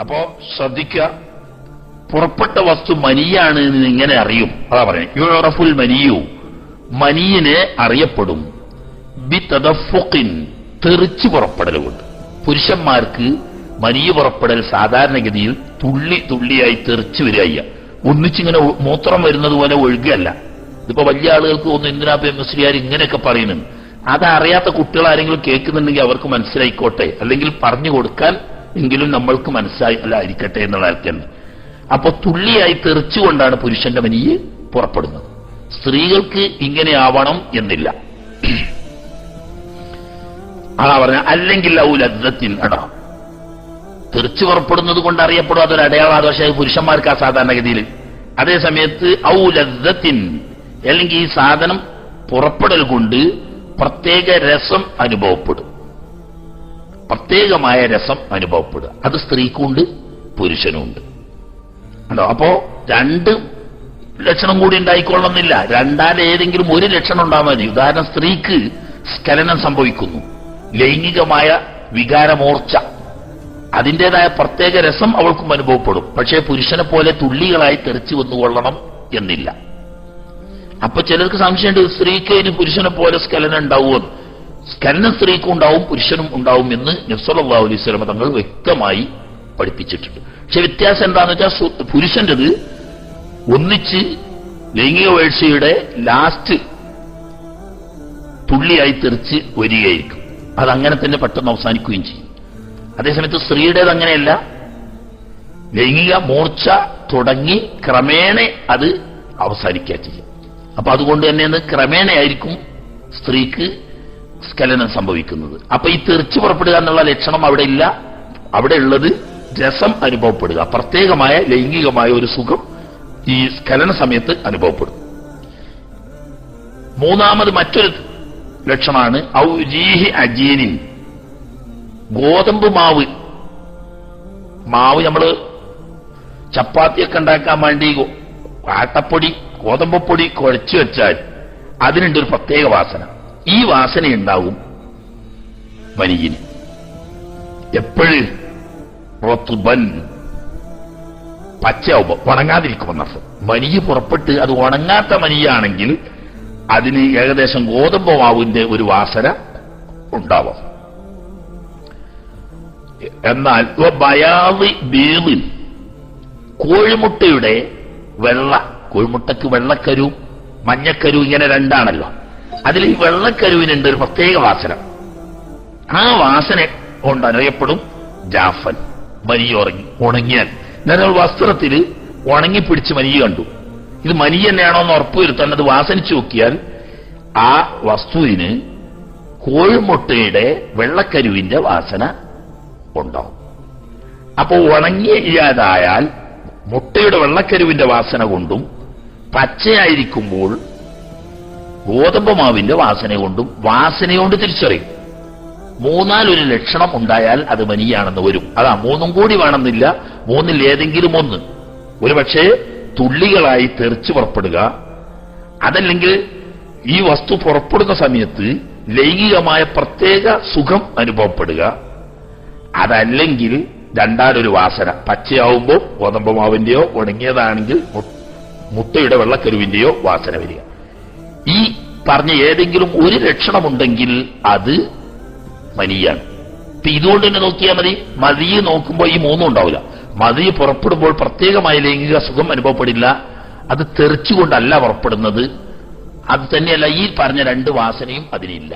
അപ്പോ ശ്രദ്ധിക്കുക, പുറപ്പെട്ട വസ്തു മനിയാണ് എന്ന് എങ്ങനെ അറിയും? അതാ പറയുന്നത്, യുറഫുൽ മനിയു, മനിയിനെ അറിയപ്പെടും ബി തദഫുഖിൻ, തെറിച്ചു പുറപ്പെടലുകൊണ്ട്. പുരുഷന്മാർക്ക് മനിയ് പുറപ്പെടൽ സാധാരണഗതിയിൽ തുള്ളി തുള്ളിയായി തെറിച്ചു വരിക, ഒന്നിച്ചിങ്ങനെ മൂത്രം വരുന്നത് പോലെ ഒഴുകല്ല. ഇതിപ്പോ വലിയ ആളുകൾക്ക് ഒന്ന് എന്തിനാ മുസ്ലിയാർ ഇങ്ങനെയൊക്കെ പറയുന്നുണ്ട്. അതറിയാത്ത കുട്ടികൾ ആരെങ്കിലും കേൾക്കുന്നുണ്ടെങ്കിൽ അവർക്ക് മനസ്സിലായിക്കോട്ടെ, അല്ലെങ്കിൽ പറഞ്ഞു കൊടുക്കാൻ എങ്കിലും നമ്മൾക്ക് മനസ്സിലായിരിക്കട്ടെ എന്നുള്ള ആൾക്കാണ്. അപ്പൊ തുള്ളിയായി തെറിച്ചുകൊണ്ടാണ് പുരുഷന്റെ മനിയ് പുറപ്പെടുന്നത്. സ്ത്രീകൾക്ക് ഇങ്ങനെ ആവണം എന്നില്ല. അതാ പറഞ്ഞ അല്ലെങ്കിൽ ഔലദ്ദത്തിൻ, അടാ തെറിച്ചു പുറപ്പെടുന്നത് കൊണ്ട് അറിയപ്പെടും, അതൊരു അടയാളാണ്. പക്ഷേ പുരുഷന്മാർക്ക് ആ സാധാരണഗതിയിൽ. അതേ സമയത്ത് ഔലദ്ദത്തിൻ, അല്ലെങ്കിൽ ഈ സാധനം പുറപ്പെടൽ കൊണ്ട് പ്രത്യേക രസം അനുഭവപ്പെടും, പ്രത്യേകമായ രസം അനുഭവപ്പെടുക. അത് സ്ത്രീക്കുണ്ട് പുരുഷനുമുണ്ട്. അപ്പോ രണ്ട് ലക്ഷണം കൂടി ഉണ്ടായിക്കൊള്ളുന്നില്ല, രണ്ടാലേതെങ്കിലും ഒരു ലക്ഷണം ഉണ്ടാകാൻ മതി. ഉദാഹരണം, സ്ത്രീക്ക് സ്ഖലനം സംഭവിക്കുന്നു, ലൈംഗികമായ വികാരമോർച്ച, അതിൻ്റെതായ പ്രത്യേക രസം അവൾക്കും അനുഭവപ്പെടും. പക്ഷേ പുരുഷനെ പോലെ തുള്ളികളായി തെറിച്ചു വന്നുകൊള്ളണം എന്നില്ല. അപ്പൊ ചിലർക്ക് സംശയമുണ്ട്, സ്ത്രീക്ക് ഇനി പുരുഷനെ പോലെ സ്ഖലനം ഉണ്ടാവുമെന്ന്. സ്ഖലനം സ്ത്രീക്കും ഉണ്ടാവും പുരുഷനും ഉണ്ടാവും എന്ന് നബി സല്ലല്ലാഹു അലൈഹി വസല്ലം തങ്ങൾ വ്യക്തമായി പഠിപ്പിച്ചിട്ടുണ്ട്. പക്ഷെ വ്യത്യാസം എന്താണെന്ന് വെച്ചാൽ, പുരുഷന്റേത് ഒന്നിച്ച് ലൈംഗിക വീഴ്ചയുടെ ലാസ്റ്റ് തുള്ളിയായി തെറിച്ച് വരികയായിരിക്കും, അതങ്ങനെ തന്നെ പെട്ടെന്ന് അവസാനിക്കുകയും ചെയ്യും. അതേസമയത്ത് സ്ത്രീയുടേത് അങ്ങനെയല്ല, ലൈംഗിക മൂർച്ച തുടങ്ങി ക്രമേണ അത് അവസാനിക്കുക ചെയ്യും. അപ്പൊ അതുകൊണ്ട് തന്നെ ക്രമേണയായിരിക്കും സ്ത്രീക്ക് സ്ഖലനം സംഭവിക്കുന്നത്. അപ്പൊ ഈ തെറിച്ചു പുറപ്പെടുക എന്നുള്ള ലക്ഷണം അവിടെ ഇല്ല. അവിടെ ഉള്ളത് രസം അനുഭവപ്പെടുക, പ്രത്യേകമായ ലൈംഗികമായ ഒരു സുഖം ഈ സ്ഖലന സമയത്ത് അനുഭവപ്പെടും. മൂന്നാമത് മറ്റൊരു ലക്ഷണമാണ് ഔജീഹി അജീനിൻ, ഗോതമ്പ് മാവ്. നമ്മള് ചപ്പാത്തിയൊക്കെ ഉണ്ടാക്കാൻ വേണ്ടി ആട്ടപ്പൊടി, ഗോതമ്പൊടി കുഴച്ചു വെച്ചാൽ അതിനുണ്ട് ഒരു പ്രത്യേക വാസന. ഈ വാസന ഉണ്ടാവും മനിയിന് എപ്പോഴും റത്തുബൻ, പച്ചയാവുമ്പോ, ഉണങ്ങാതിരിക്കുമെന്നർത്ഥം. മനിയ് പുറപ്പെട്ട് അത് ഉണങ്ങാത്ത മനിയാണെങ്കിൽ അതിന് ഏകദേശം ഗോതമ്പ് മാവിന്റെ ഒരു വാസന ഉണ്ടാവാം. എന്നാൽ ബയാദി ബീളിൻ, കോഴിമുട്ടയുടെ വെള്ള, കോഴിമുട്ടക്ക് വെള്ളക്കരു മഞ്ഞക്കരു ഇങ്ങനെ രണ്ടാണല്ലോ, അതിൽ ഈ വെള്ളക്കരുവിനുണ്ട് ഒരു പ്രത്യേക വാസന. ആ വാസന കൊണ്ട് അറിയപ്പെടും ജാഫൻ, മനിയ ഉണങ്ങിയാൽ. എന്നാൽ വസ്ത്രത്തിൽ ഉണങ്ങിപ്പിടിച്ച് മനിയ കണ്ടു, ഇത് മനിയ തന്നെയാണോ എന്ന് ഉറപ്പുവരുത്താൻ അത് വാസനിച്ചു നോക്കിയാൽ ആ വസ്തുവിന് കോഴിമുട്ടയുടെ വെള്ളക്കരുവിന്റെ വാസന ഉണ്ടാവും. അപ്പോ ഉണങ്ങിയാതായാൽ മുട്ടയുടെ വെള്ളക്കരുവിന്റെ വാസന കൊണ്ടും പച്ചയായിരിക്കുമ്പോൾ ഗോതമ്പ് മാവിന്റെ വാസന കൊണ്ടും വാസനയോണ്ട് തിരിച്ചറിയും. മൂന്നാലൊരു ലക്ഷണം ഉണ്ടായാൽ അത് മനിയാണെന്ന് വരും. അതാ, മൂന്നും കൂടി വേണമെന്നില്ല, മൂന്നിൽ ഏതെങ്കിലും ഒന്ന്. ഒരു പക്ഷേ തുള്ളികളായി തെറിച്ചു പുറപ്പെടുക, അതല്ലെങ്കിൽ ഈ വസ്തു പുറപ്പെടുന്ന സമയത്ത് ലൈംഗികമായ പ്രത്യേക സുഖം അനുഭവപ്പെടുക, അതല്ലെങ്കിൽ രണ്ടാലൊരു വാസന, പച്ചയാവുമ്പോൾ ഗോതമ്പ് മാവിന്റെയോ ഉണങ്ങിയതാണെങ്കിൽ മുട്ടയുടെ വെള്ളക്കരുവിന്റെയോ വാസന വരിക. ഈ പറഞ്ഞ ഏതെങ്കിലും ഒരു ലക്ഷണമുണ്ടെങ്കിൽ അത് മനിയാണ്. ഇതുകൊണ്ട് തന്നെ നോക്കിയാൽ മതി. മതിയെ നോക്കുമ്പോൾ ഈ മൂന്നും ഉണ്ടാവില്ല. മതിയെ പുറപ്പെടുമ്പോൾ പ്രത്യേകമായ ലൈംഗിക സുഖം അനുഭവപ്പെടില്ല, അത് തെറിച്ചുകൊണ്ടല്ല പുറപ്പെടുന്നത്. അത് തന്നെയല്ല ഈ പറഞ്ഞ രണ്ട് വാസനയും അതിനില്ല.